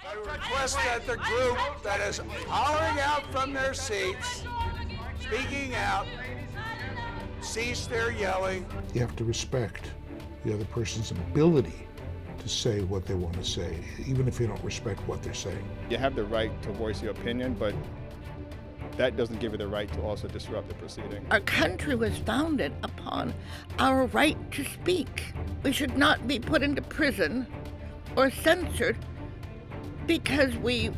I request that the group that is hollering out from their seats, speaking out, cease their yelling. You have to respect the other person's ability to say what they want to say, even if you don't respect what they're saying. You have the right to voice your opinion, but that doesn't give you the right to also disrupt the proceeding. Our country was founded upon our right to speak. We should not be put into prison or censored because we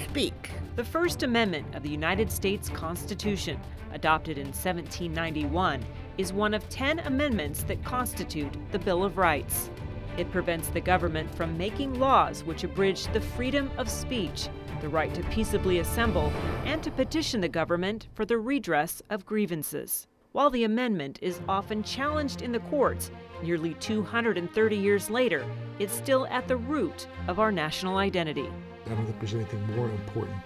speak. The First Amendment of the United States Constitution, adopted in 1791, is one of 10 amendments that constitute the Bill of Rights. It prevents the government from making laws which abridge the freedom of speech, the right to peaceably assemble, and to petition the government for the redress of grievances. While the amendment is often challenged in the courts, nearly 230 years later, it's still at the root of our national identity. I don't think there's anything more important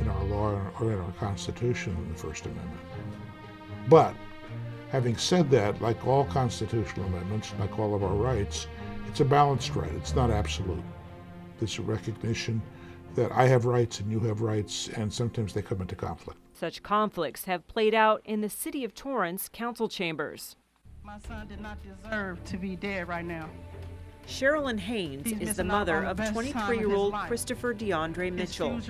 in our law or in our Constitution than the First Amendment. But having said that, like all constitutional amendments, like all of our rights, it's a balanced right. It's not absolute. There's a recognition that I have rights and you have rights, and sometimes they come into conflict. Such conflicts have played out in the City of Torrance council chambers. My son did not deserve to be dead right now. Sherilyn Haynes is the mother of 23-year-old Christopher DeAndre Mitchell.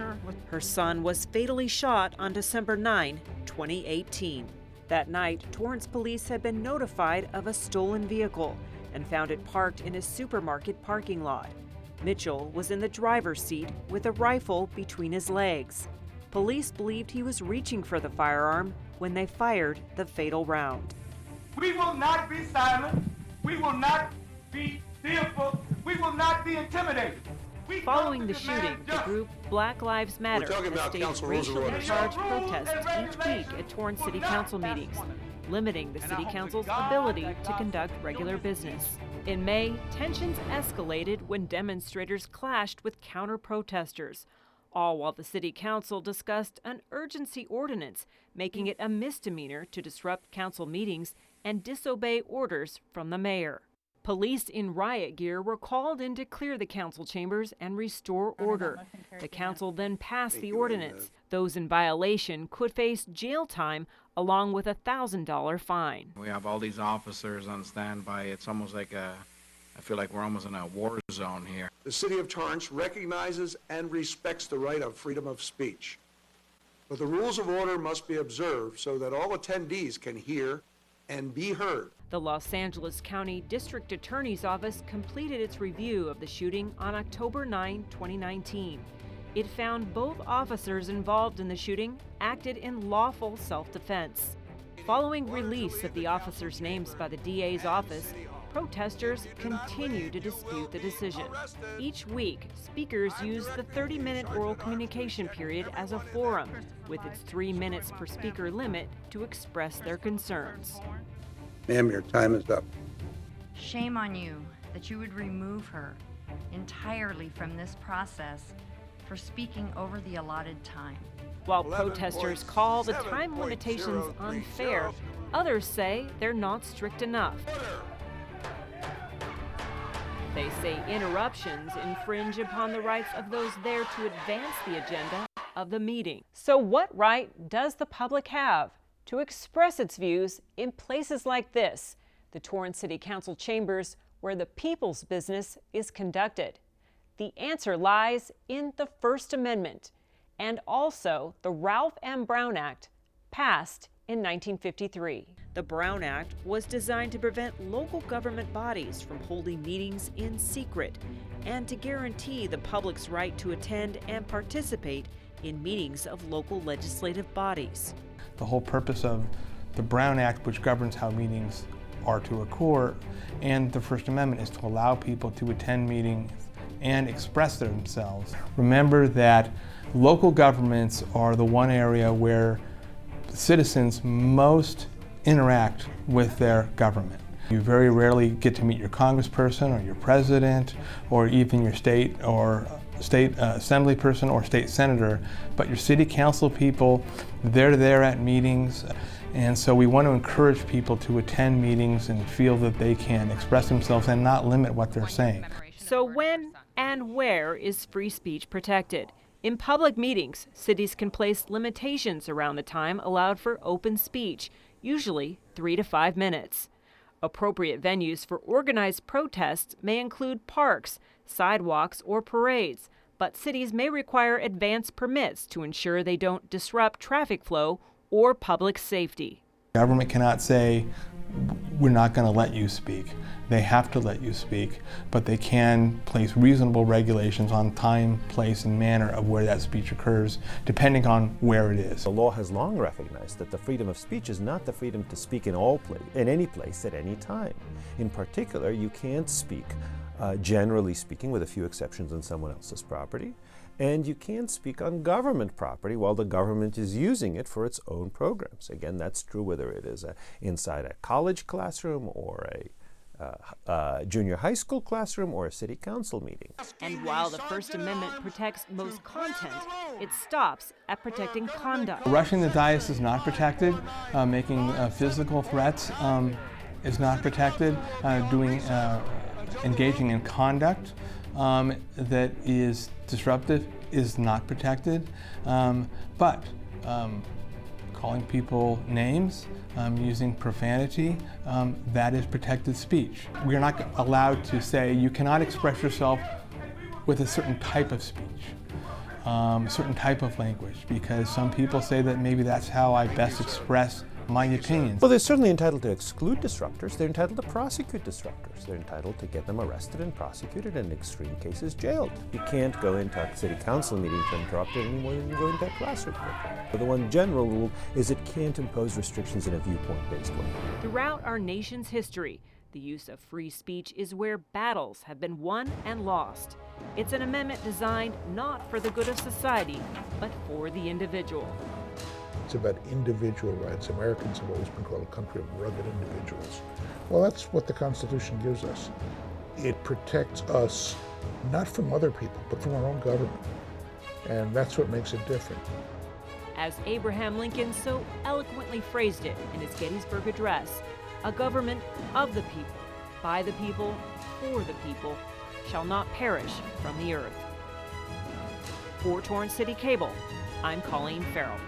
Her son was fatally shot on December 9, 2018. That night, Torrance police had been notified of a stolen vehicle and found it parked in a supermarket parking lot. Mitchell was in the driver's seat with a rifle between his legs. Police believed he was reaching for the firearm when they fired the fatal round. We will not be silent. We will not be fearful. We will not be intimidated. Following the shooting, the group Black Lives Matter has staged racially charged protests each week at Torrance City Council meetings, limiting the City Council's ability to conduct regular business. In May, tensions escalated when demonstrators clashed with counter-protesters, all while the City Council discussed an urgency ordinance making it a misdemeanor to disrupt council meetings and disobey orders from the mayor. Police in riot gear were called in to clear the council chambers and restore order. The council then passed the ordinance. Those in violation could face jail time along with a $1,000 fine. We have all these officers on standby. It's almost like I feel like we're almost in a war zone here. The City of Torrance recognizes and respects the right of freedom of speech. But the rules of order must be observed so that all attendees can hear and be heard. The Los Angeles County District Attorney's Office completed its review of the shooting on October 9, 2019. It found both officers involved in the shooting acted in lawful self-defense. Following release of the officers' names by the DA's office, protesters continue to dispute the decision. Each week, speakers use the 30-minute oral communication period as a forum, with its 3 minutes per speaker limit to express their concerns. Ma'am, your time is up. Shame on you that you would remove her entirely from this process for speaking over the allotted time. While protesters call the time limitations unfair, others say they're not strict enough. They say interruptions infringe upon the rights of those there to advance the agenda of the meeting. So what right does the public have to express its views in places like this, the Torrance City Council chambers, where the people's business is conducted? The answer lies in the First Amendment and also the Ralph M. Brown Act, passed in 1953. The Brown Act was designed to prevent local government bodies from holding meetings in secret and to guarantee the public's right to attend and participate in meetings of local legislative bodies. The whole purpose of the Brown Act, which governs how meetings are to occur, and the First Amendment is to allow people to attend meetings and express themselves. Remember that local governments are the one area where citizens most interact with their government. You very rarely get to meet your congressperson or your president or even your state assembly person or state senator, but your city council people, they're there at meetings. And so we want to encourage people to attend meetings and feel that they can express themselves and not limit what they're saying. So when and where is free speech protected? In public meetings, cities can place limitations around the time allowed for open speech, usually 3 to 5 minutes. Appropriate venues for organized protests may include parks, sidewalks, or parades, but cities may require advance permits to ensure they don't disrupt traffic flow or public safety. Government cannot say, we're not going to let you speak. They have to let you speak, but they can place reasonable regulations on time, place, and manner of where that speech occurs, depending on where it is. The law has long recognized that the freedom of speech is not the freedom to speak in any place at any time. In particular, you can't speak, generally speaking, with a few exceptions, on someone else's property. And you can't speak on government property while the government is using it for its own programs. Again, that's true whether it is inside a college classroom or a junior high school classroom or a city council meeting. And while the First Amendment protects most content, it stops at protecting conduct. Rushing the dais is not protected. Making physical threats is not protected. Engaging in conduct that is disruptive is not protected, but calling people names, using profanity, that is protected speech. We are not allowed to say you cannot express yourself with a certain type of speech, certain type of language, because some people say that maybe that's how I best express my opinions. Well, they're certainly entitled to exclude disruptors. They're entitled to prosecute disruptors. They're entitled to get them arrested and prosecuted, and in extreme cases, jailed. You can't go into a city council meeting to interrupt it any more than you go into a classroom. But the one general rule is it can't impose restrictions in a viewpoint-based way. Throughout our nation's history, the use of free speech is where battles have been won and lost. It's an amendment designed not for the good of society, but for the individual. It's about individual rights. Americans have always been called a country of rugged individuals. Well, that's what the Constitution gives us. It protects us not from other people, but from our own government. And that's what makes it different. As Abraham Lincoln so eloquently phrased it in his Gettysburg Address, a government of the people, by the people, for the people, shall not perish from the earth. For Torrance City Cable, I'm Colleen Farrell.